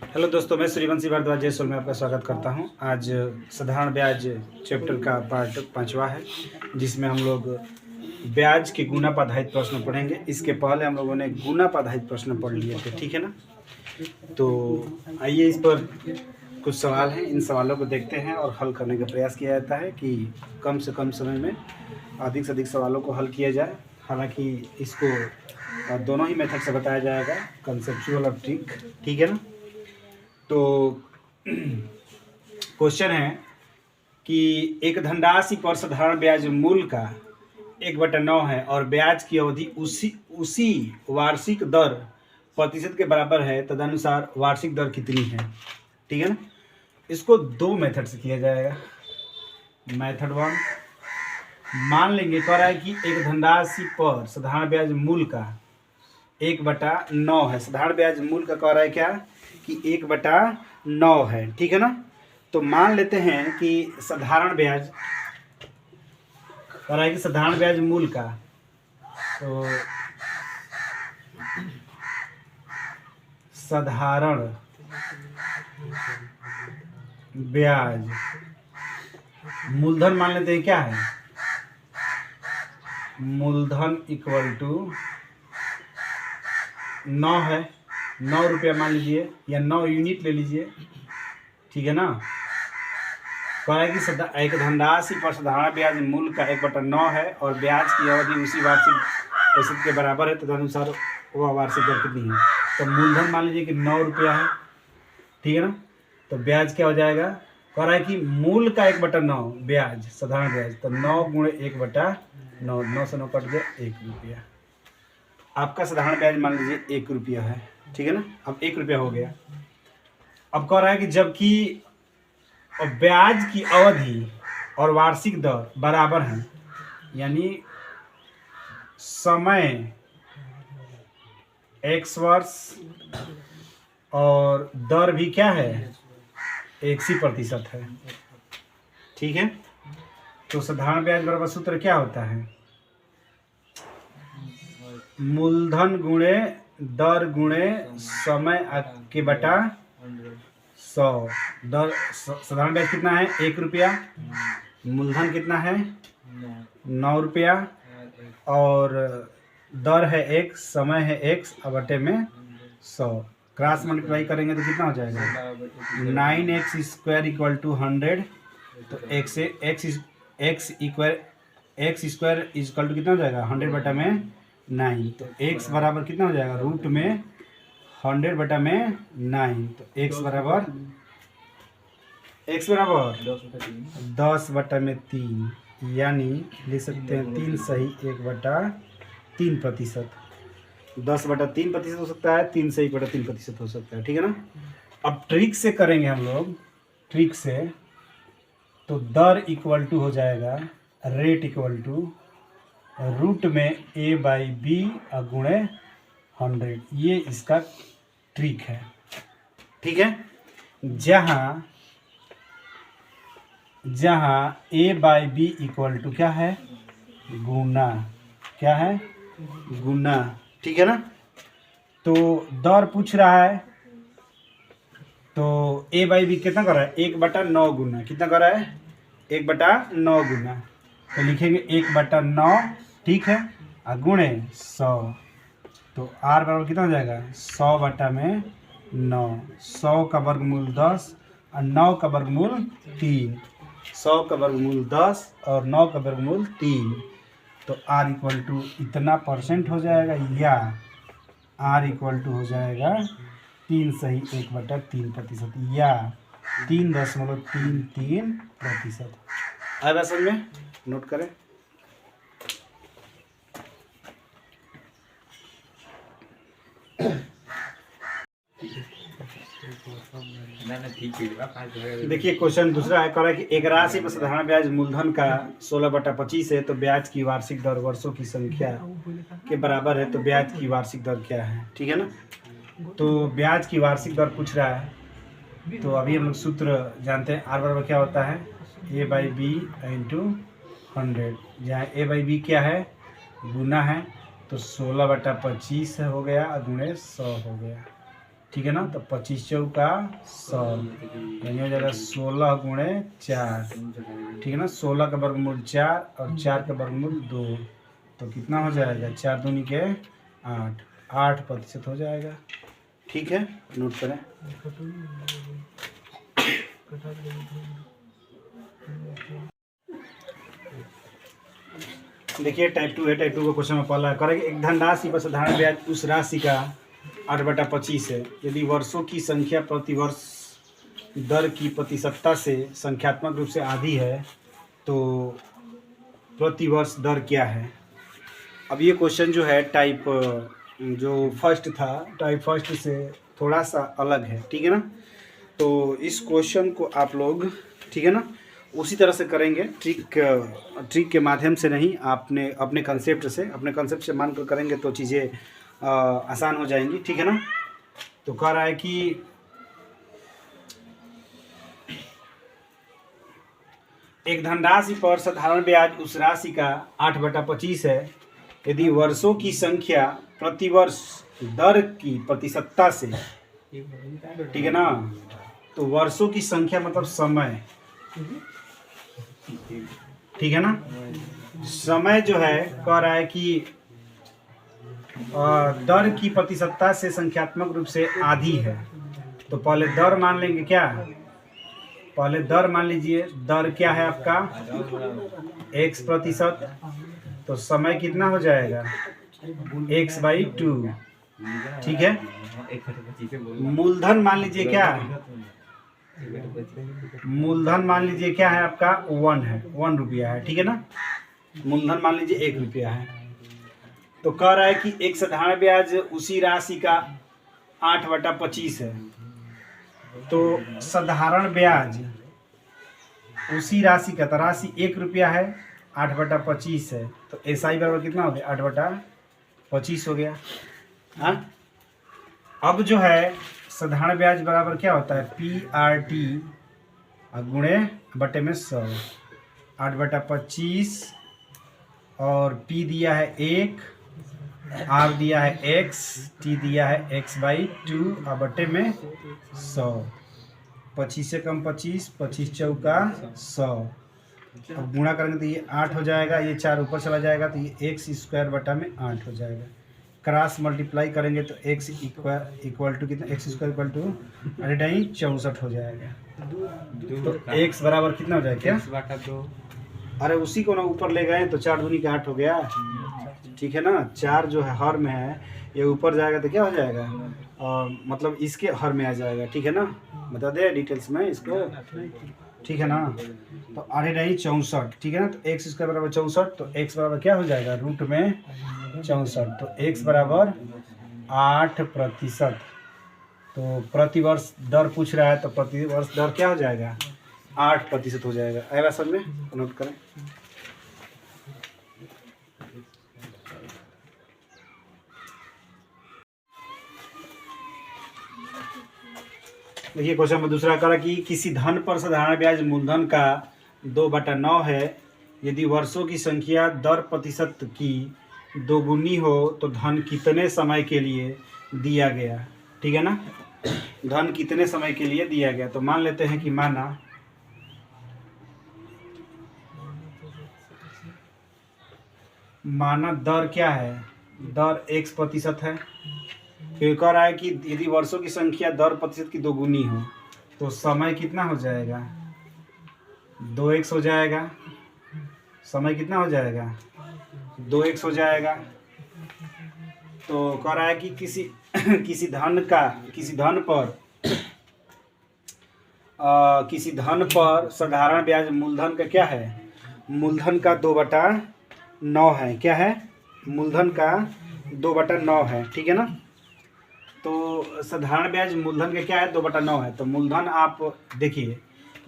Hello दोस्तों, मैं सूर्यवंशी भारद्वाज जयसोल में आपका स्वागत करता हूं। आज साधारण ब्याज चैप्टर का पार्ट 5वां है, जिसमें हम लोग ब्याज के गुणापाधायित प्रश्न पढ़ेंगे। इसके पहले हम लोगों ने गुणापाधायित प्रश्न पढ़ लिए थे, ठीक है ना। तो आइए, इस पर कुछ सवाल हैं, इन सवालों को देखते हैं और हल करने का प्रयास किया जाता है कि कम से कम समय में अधिक से अधिक सवालों को हल किया जाए। हालांकि इसको दोनों ही मेथड से बताया जाएगा, कंसेप्चुअल और ट्रिक, ठीक है ना। तो क्वेश्चन है कि एक धनराशि पर साधारण ब्याज मूल का 1/9 है और ब्याज की अवधि उसी वार्षिक दर प्रतिशत के बराबर है, तदनुसार वार्षिक दर कितनी है, ठीक है ना। इसको दो मेथड से किया जाएगा। मेथड 1, मान लेंगे कह रहा है कि एक धनराशि पर साधारण ब्याज मूल का 1/9 है। साधारण ब्याज मूल का कह रहा है क्या कि 1/9 है, ठीक है ना। तो मान लेते हैं कि साधारण ब्याज कह रहा है कि साधारण ब्याज मूल का, तो साधारण ब्याज मूलधन मान लेते हैं क्या है, मूलधन इक्वल टू 9 है। 9 रुपया मान लीजिए, या 9 यूनिट ले लीजिए, ठीक है ना। कह रहा है कि एक धनराशि पर साधारण ब्याज मूल का 1/9 है और ब्याज की अवधि उसी वार्षिक प्रतिशत के बराबर है, तदनुसार वह वार्षिक दर कितनी है। तो मूलधन मान लीजिए कि 9 रुपया है, ठीक है ना। तो ब्याज क्या हो जाएगा, कह रहा है कि मूल का 1/9 ब्याज, साधारण ब्याज, तो 9 गुणे 1/9, 9 से 9 कट गया, 1 रुपया। आपका साधारण ब्याज मान लीजिए 1 रुपया है, ठीक है ना। अब 1 रुपया हो गया। अब कह रहा है कि जबकि ब्याज की अवधि और वार्षिक दर बराबर हैं, यानी समय x वर्ष और दर भी क्या है, 100% है, ठीक है। तो साधारण ब्याज बराबर सूत्र क्या होता है, मूलधन गुणे दर गुणे समय के बटा 100। दर साधारण ब्याज कितना है, 1 रुपया, मूलधन कितना है 9 रुपया, और दर है 1, समय है x, बटे में 100। क्रॉस मल्टीप्लाई करेंगे तो कितना हो जाएगा, 9x² = 100। तो x² कितना हो जाएगा, 100/9। तो x बराबर कितना हो जाएगा, रूट में 100/9। तो x बराबर 10/3, यानी ले सकते हैं 3 सही 1/3%। 10/3% हो सकता है, 3 सही 1/3% हो सकता है, ठीक है ना। अब ट्रिक से करेंगे हम लोग, ट्रिक से, तो दर इक्वल टू हो जाएगा रेट इक्वल टू रूट में a/b गुणे 100। ये इसका ट्रिक है, ठीक है। जहाँ a/b इक्वल टू क्या है, गुना, क्या है, गुना, ठीक है ना। तो दर पूछ रहा है, तो a/b कितना कर रहा है, 1/9 गुना, कितना कर रहा है, 1/9 गुना। तो लिखेंगे 1/9, ठीक है, गुणे 100। तो r बराबर कितना हो जाएगा, 100/9। 100 का वर्गमूल 10 और 9 का वर्गमूल 3। 100 का वर्गमूल 10 और 9 का वर्गमूल 3। तो r इक्वल टू इतना परसेंट हो जाएगा, या r इक्वल टू हो जाएगा 3 सही 1/3%, या 3.33%। आएगा समझ में, नोट करें। देखिए क्वेश्चन दूसरा है, कह रहा है कि एक राशि पर साधारण ब्याज मूलधन का 16/25 है, तो ब्याज की वार्षिक दर वर्षों की संख्या के बराबर है, तो ब्याज की वार्षिक दर क्या है, ठीक है ना। तो ब्याज की वार्षिक दर पूछ रहा है, तो अभी हम लोग सूत्र जानते हैं। r बराबर क्या होता है, a/b × 100, जहाँ a/b क्या है, गुना है, तो 16/25 हो गया, गुणे 100 हो गया, ठीक है ना। तो 25 चौका 100 यानी हो जाएगा 16 गुणे 4, ठीक है ना। 16 का वर्गमूल 4 और 4 का वर्गमूल 2, तो कितना हो जाएगा 4 दूनी के 8% हो जाएगा। ठीक है, नोट करें। देखिए टाइप 2 है, टाइप 2 का क्वेश्चन में पहला करेंगे। एक धनराशि पर साधारण ब्याज उस राशि का 8/25 है यदि वर्षों की संख्या प्रतिवर्ष दर की प्रतिशतता से संख्यात्मक रूप से आधी है तो प्रतिवर्ष दर क्या है। अब ये क्वेश्चन जो है टाइप जो फर्स्ट था, टाइप फर्स्ट से थोड़ा सा अलग है, ठीक है ना। तो इस क्वेश्चन को आप लोग, ठीक है ना, उसी तरह से करेंगे, ट्रिक के माध्यम से नहीं, आपने अपने कंसेप्ट से मानकर करेंगे तो चीज़ें आसान हो जाएंगी, ठीक है ना। तो कह रहा है कि एक धनराशि पर साधारण ब्याज उस राशि का 8/25 है यदि वर्षों की संख्या प्रतिवर्ष दर की प्रतिशतता से, ठीक है ना। तो वर्षों की संख्या मतलब समय, ठीक है ना। समय जो है कह रहा है कि दर की प्रतिशतता से संख्यात्मक रूप से आधी है। तो पहले दर मान लेंगे, क्या पहले दर मान लीजिए। दर क्या है आपका x%, तो समय कितना हो जाएगा x/2, ठीक है। मूलधन मान लीजिए, क्या मूलधन मान लीजिए क्या है आपका 1 है, 1 रुपया है, ठीक है ना। मूलधन मान लीजिए 1 रुपया है। तो कह रहा है कि एक साधारण ब्याज उसी राशि का 8/25 है। तो साधारण ब्याज उसी राशि का, तो राशि 1 रुपया है, 8/25 है, तो एसआई बराबर कितना हो गया 8/25 हो गया। हाँ, अब जो है साधारण ब्याज बराबर क्या होता है PRT गुणे बटे में 100, 8/25 और P दिया है 1, R दिया है X, T दिया है x/2 और बटे में 100। 25 से कम 25, 25 चौका 100। अब गुणा करेंगे तो ये 8 हो जाएगा, ये 4 ऊपर चला जाएगा तो ये x²/8 हो जाएगा। क्रॉस मल्टीप्लाई करेंगे तो x इक्वल टू कितना, x² इक्वल टू 64 हो जाएगा। तो x बराबर कितना हो जाएगा, क्या अरे उसी को ना ऊपर ले गए तो 4 दूनी का 8 हो गया, ठीक है ना। 4 जो है हर में है, ये ऊपर जाएगा तो क्या हो जाएगा, मतलब इसके हर में आ जाएगा, ठीक है ना। बता दे डिटेल्स में इसको, ठीक है ना। तो 8×64, ठीक है ना। तो x² बराबर 64, तो x बराबर क्या हो जाएगा रूट में 64, तो x बराबर 8%। तो प्रतिवर्ष दर पूछ रहा है, तो प्रतिवर्ष दर क्या हो जाएगा 8% हो जाएगा। आएगा सब में, नोट करें। देखिए क्वेश्चन में दूसरा करा कि किसी धन पर साधारण ब्याज मूलधन का 2/9 है यदि वर्षों की संख्या दर प्रतिशत की दोगुनी हो तो धन कितने समय के लिए दिया गया, ठीक है ना। धन कितने समय के लिए दिया गया, तो मान लेते हैं कि माना दर क्या है, दर x% है। फिर कह रहा है कि यदि वर्षों की संख्या दर प्रतिशत की दोगुनी हो तो समय कितना हो जाएगा 2x हो जाएगा। समय कितना हो जाएगा 2x हो जाएगा। तो कह रहा है कि किसी धन पर साधारण ब्याज मूलधन का क्या है, मूलधन का 2/9 है, क्या है मूलधन का 2/9 है, ठीक है ना। तो साधारण ब्याज मूलधन का क्या है 2/9 है। तो मूलधन आप देखिए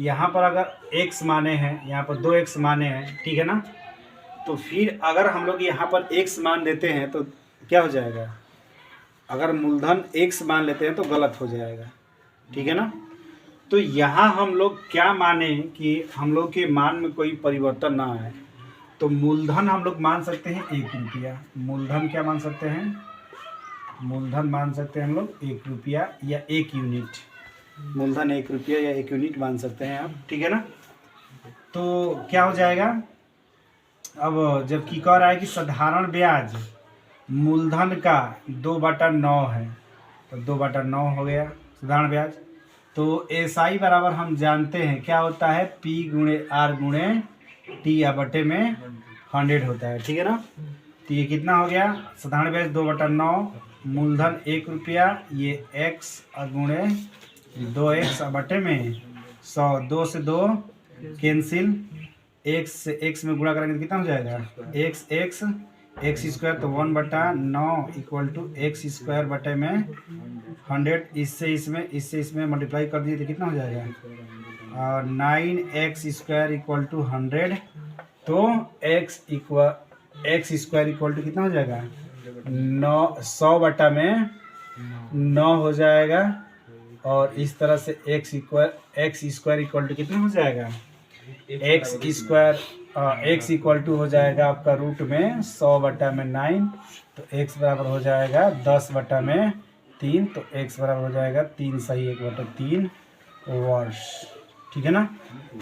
यहाँ पर अगर x माने हैं, यहाँ पर 2x माने हैं, ठीक है ना। तो फिर अगर हम लोग यहाँ पर x मान देते हैं तो क्या हो जाएगा, अगर मूलधन x मान लेते हैं तो गलत हो जाएगा, ठीक है ना। तो यहाँ हम लोग क्या माने कि हम लोग के मान में कोई परिवर्तन ना आए, तो मूलधन हम लोग मान सकते हैं 1 रुपया। मूलधन क्या मान सकते हैं मूलधन मान सकते हैं हम लोग 1 रुपया या 1 यूनिट, मूलधन 1 रुपया या 1 यूनिट मान सकते हैं आप, ठीक है ना। तो क्या हो जाएगा, अब जबकि कह रहा है कि साधारण ब्याज मूलधन का 2/9 है, तो 2/9 हो गया साधारण ब्याज। तो SI बराबर हम जानते हैं क्या होता है, P गुणे R गुणे T या बटे में 100 होता है, ठीक है ना। तो ये कितना हो गया, साधारण ब्याज 2/9, मूलधन 1 रुपया, ये x गुणे 2x बटे में 100, 2 से 2 कैंसिल, x से x में गुणा करेंगे तो कितना हो जाएगा, x स्क्वायर, तो 1/9 इक्वल टू एक्स स्क्वायर बटे में 100, इससे इसमें मल्टीप्लाई कर दिए तो कितना हो जाएगा, और 9x स्क्वायर इक्वल टू 100, तो x स्क्वायर इक्वल टू कितना हो जाएगा, 100 बटा में 9 हो जाएगा। और इस तरह से x स्क्वायर इक्वल टू कितना हो जाएगा, x इक्वल टू हो जाएगा आपका रूट में 100 बटा में 9, तो x बराबर हो जाएगा 10 बटा में 3, तो x बराबर हो जाएगा 3 सही 1/3 वर्ष, ठीक है ना।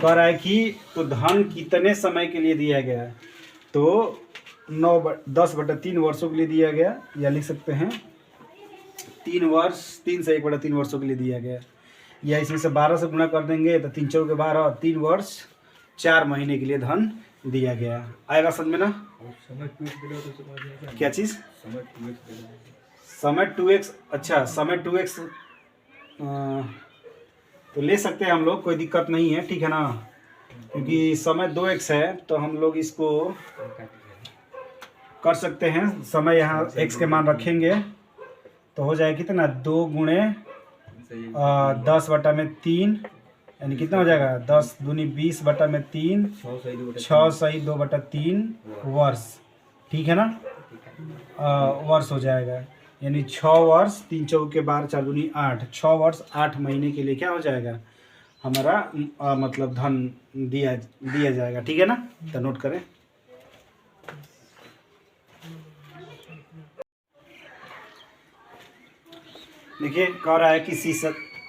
कह रहा है कि तो धन कितने समय के लिए दिया गया है, तो 10/3 वर्षों के लिए दिया गया, या लिख सकते हैं 3 वर्ष, 3 से 1/3 वर्षों के लिए दिया गया, या इसमें से 12 से गुणा कर देंगे तो 3 चौके 12, 3 वर्ष 4 महीने के लिए धन दिया गया। आएगा समझ में ना। क्या चीज़, समय 2x, अच्छा समय 2x तो ले सकते हैं हम लोग, कोई दिक्कत नहीं है, ठीक है ना, क्योंकि समय 2x है तो हम लोग इसको कर सकते हैं। समय यहाँ x के मान रखेंगे तो हो जाएगा कितना, 2 गुणे 10 बटा में 3, यानी कितना हो जाएगा, 10 दूनी 20 बटा में 3, 6 सही 2/3 वर्ष, ठीक है ना, वर्ष हो जाएगा, यानी 6 वर्ष, 3 चौके 12, 4 दूनी 8, 6 वर्ष 8 महीने के लिए क्या हो जाएगा हमारा मतलब धन दिया जाएगा, ठीक है ना। तो नोट करें। देखिए कह रहा है किसी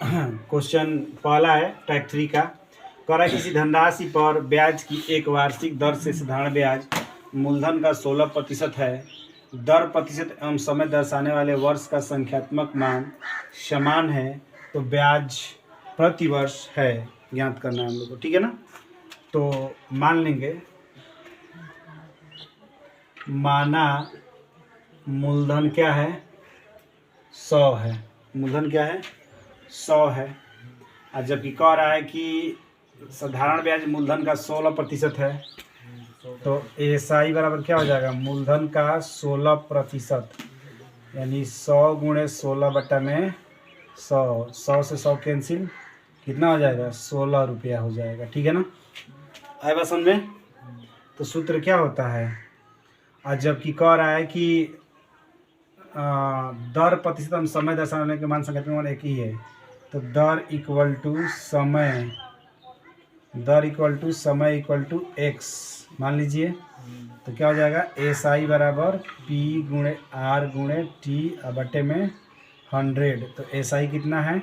क्वेश्चन पहला है टाइप 3 का, कह रहा है किसी धनराशि पर ब्याज की एक वार्षिक दर से साधारण ब्याज मूलधन का 16% है, दर प्रतिशत एवं समय दर्शाने वाले वर्ष का संख्यात्मक मान समान है, तो ब्याज प्रति वर्ष है, ज्ञात करना है हम लोग को, ठीक है ना। तो मान लेंगे, माना मूलधन क्या है, 100 है, मूलधन क्या है 100 है, और जबकि कह रहा है कि साधारण ब्याज मूलधन का 16% है, तो SI बराबर क्या हो जाएगा, मूलधन का 16%, यानी 100 गुणे 16 बटा में 100 से 100 कैंसिल, कितना हो जाएगा, 16 रुपया हो जाएगा, ठीक है ना। आए बात समझ में। तो सूत्र क्या होता है, और जबकि कह रहा है कि दर प्रतिशत हम समय दर्शाने के मान संख्यात्मक मान एक ही है, तो दर इक्वल टू समय इक्वल टू x मान लीजिए, तो क्या हो जाएगा, SI बराबर P गुणे R गुणे T बटे में 100, तो SI कितना है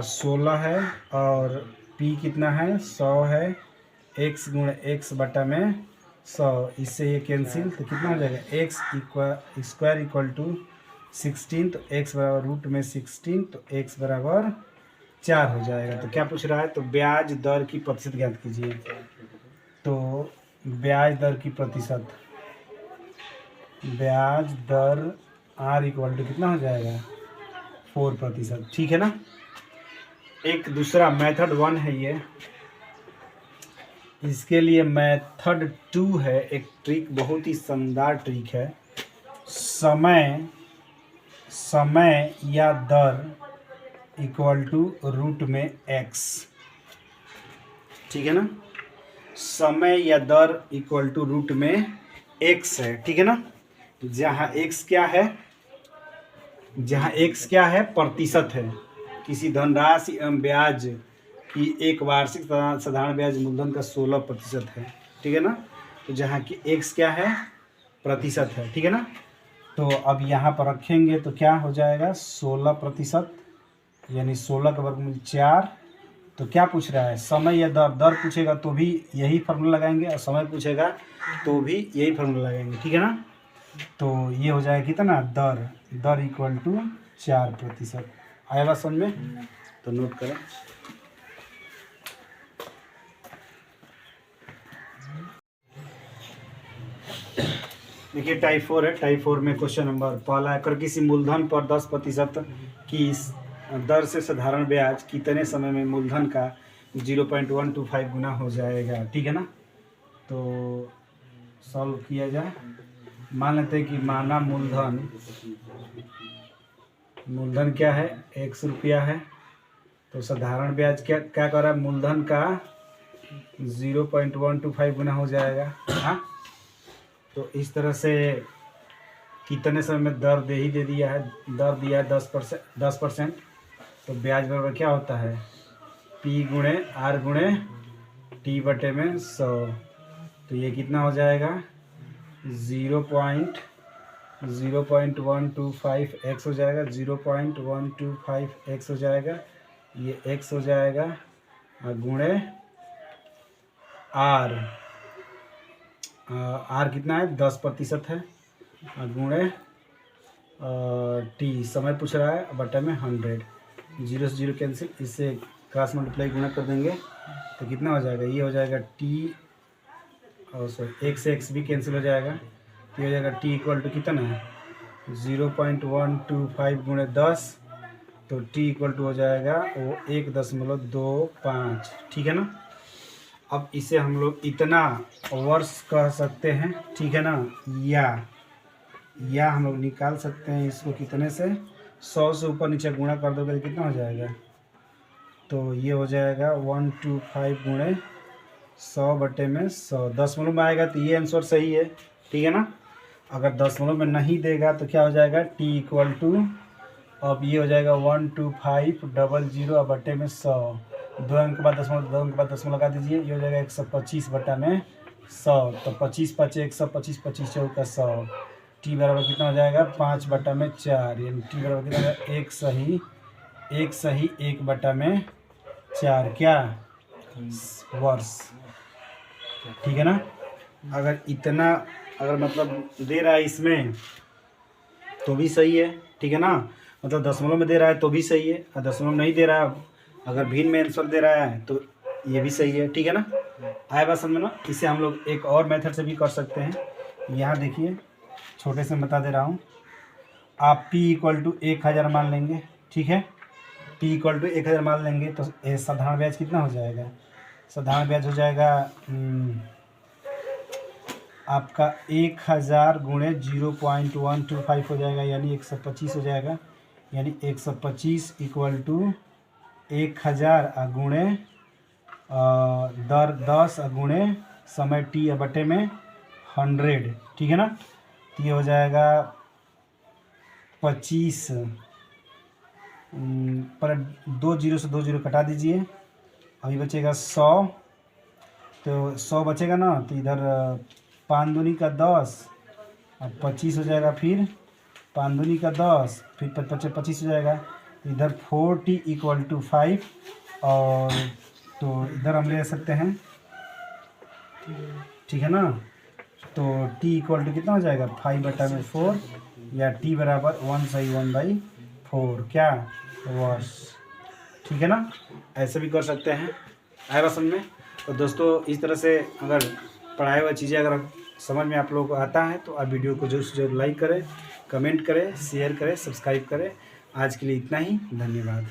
16 है, और P कितना है 100 है, x गुणे x बटा में 100, इससे ये कैंसिल, तो कितना हो जाएगा, x स्क्वायर इक्वल टू 16, तो x बराबर रूट में 16, तो x बराबर 4 हो जाएगा। तो क्या पूछ रहा है, तो ब्याज दर की प्रतिशत ज्ञात कीजिए, तो ब्याज दर की प्रतिशत, ब्याज दर R इक्वल टू कितना हो जाएगा 4%, ठीक है ना। एक दूसरा मेथड 1 है ये, इसके लिए मेथड 2 है, एक ट्रिक, बहुत ही शानदार ट्रिक है, समय या दर इक्वल टू रूट में x, ठीक है ना, समय या दर इक्वल टू रूट में x है, ठीक है ना। जहाँ x क्या है प्रतिशत है, किसी धनराशि एवं ब्याज की एक वार्षिक साधारण ब्याज मूलधन का 16% है, ठीक है ना। तो जहाँ की x क्या है प्रतिशत है, ठीक है ना। तो अब यहाँ पर रखेंगे तो क्या हो जाएगा 16%, यानी 16 का वर्गमूल 4। तो क्या पूछ रहा है, समय या दर? दर पूछेगा तो भी यही फार्मूला लगाएंगे, और समय पूछेगा तो भी यही फार्मूला लगाएंगे, ठीक है ना। तो ये हो जाएगा कितना, दर इक्वल टू 4%। आएगा समझ में? तो नोट करें। देखिए टाइप 4 है। टाइप 4 में क्वेश्चन नंबर पहला है, अगर किसी मूलधन पर 10% की दर से साधारण ब्याज कितने समय में मूलधन का 0.125 गुना हो जाएगा, ठीक है ना। तो सॉल्व किया जाए। मान लेते हैं कि माना मूलधन क्या है, 100 रुपया है। तो साधारण ब्याज क्या क्या कर रहा है, मूलधन का 0.125 गुना हो जाएगा। हाँ, तो इस तरह से कितने समय में दर दे दिया है, दर दिया है 10%। तो ब्याज बराबर क्या होता है, P गुणे R गुणे T बटे में 100। तो ये कितना हो जाएगा, 0.125x हो जाएगा, 0.125x हो जाएगा, ये x हो जाएगा, गुणे R कितना है, 10% है, गुणे T समय पूछ रहा है, बटे में 100। 0 से 0 कैंसिल, इससे क्रॉस मल्टीप्लाई गुणा कर देंगे तो कितना हो जाएगा, ये हो जाएगा T, और सॉरी 1 से x भी कैंसिल हो जाएगा। तो ये हो जाएगा T इक्वल टू कितना है, 0.125 गुणे 10। तो T इक्वल टू हो जाएगा वो 1.25, ठीक है ना। अब इसे हम लोग इतना वर्ष कह सकते हैं, ठीक है ना, या हम लोग निकाल सकते हैं इसको कितने से, 100 से ऊपर नीचे गुणा कर दोगे तो कितना हो जाएगा। तो ये हो जाएगा 125 गुणे 100 बटे में 100, दशमलव में आएगा तो ये आंसर सही है, ठीक है ना। अगर दशमलव में नहीं देगा तो क्या हो जाएगा, T इक्वल टू, अब ये हो जाएगा 12500 बटे में 100, 2 अंक के बाद दशमलव लगा दीजिए, ये हो जाएगा 125 बटा में 100। तो 25 5 125, 25 चौका 100। T बराबर कितना हो जाएगा, 5 बटा में 4, यानी T बराबर कितना हो जाएगा, 1 सही 1 बटा में 4 क्या वर्ष, ठीक है ना। अगर इतना मतलब दे रहा है इसमें तो भी सही है, ठीक है ना, मतलब दशमलव में दे रहा है तो भी सही है, और दशमलव नहीं दे रहा है, अगर भिन्न में आंसर दे रहा है तो ये भी सही है, ठीक है ना। आए बात समझ में ना। इसे हम लोग एक और मेथड से भी कर सकते हैं। यहाँ देखिए छोटे से बता दे रहा हूँ, आप P इक्वल टू 1000 मान लेंगे, ठीक है, P इक्वल टू 1000 मान लेंगे तो साधारण ब्याज कितना हो जाएगा, साधारण ब्याज हो जाएगा आपका 1000 गुणे 0.125 हो जाएगा, यानी 125 हो जाएगा, यानी 125 इक्वल टू 1000 गुणे दर 10 गुणे समय T बटे में 100, ठीक है ना। तो ये हो जाएगा 25 पर 2 0 से 2 0 कटा दीजिए, अभी बचेगा 100। तो 100 बचेगा ना, तो इधर 5 दूनी का 10 और 25 हो जाएगा, फिर 5 दूनी का 10, फिर 25 हो जाएगा। तो इधर 4T इक्वल टू 5, और तो इधर हम ले सकते हैं, ठीक है ना। तो T इक्वल टू कितना हो जाएगा, 5 बटा में 4, या T बराबर 1 सही 1/4 क्या वर्ष, ठीक है ना। ऐसे भी कर सकते हैं, आएगा समझ में। तो दोस्तों इस तरह से अगर पढ़ाई हुई चीज़ें अगर समझ में आप लोगों को आता है तो आप वीडियो को जरूर से जरूर लाइक करें, कमेंट करें, शेयर करें, सब्सक्राइब करें। आज के लिए इतना ही, धन्यवाद।